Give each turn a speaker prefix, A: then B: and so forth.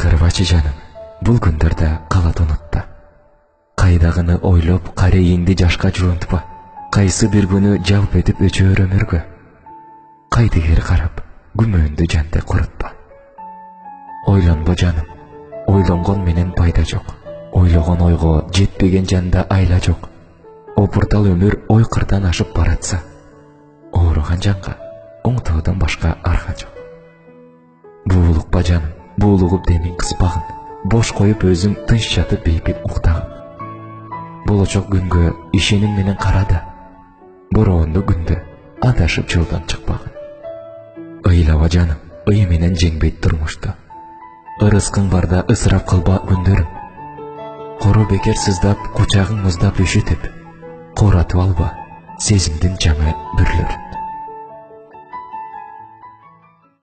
A: Кайгырбачы жаным, бул күндөрдө калат унутта. Кайдагыны ойлоп, карейиңди жашка жуунтпа. Кайсы бир күнү жалп этип өчөөр өмүргө. Кайдыгер карап, күмөндү жанды курутпа. Ойлонбо жаным, ойлонгон менен пайда жок. Ойлогон ойго жетпеген жанда айла жок. Опуртал өмүр ой кырдан ашып баратса, ооруган жанга оңтоодон башка арга жок. Буулукпа жаным, буулугуп демиң кыспагын, бош коюп өзүң тынч жатып бейпит уктагын. Болочок күнгө ишеним менен кара да, бороондо күндө адашып жолдон чыкпагын. Ыйлаба жаным, ый менен жеңбейт турмушту. Ырыскың барда ысырап кылба күндөрүм. Кору бекер сыздап, кучагың муздап үшүтүп, кооратып алба сезимдин жаңы бүрлөрүн.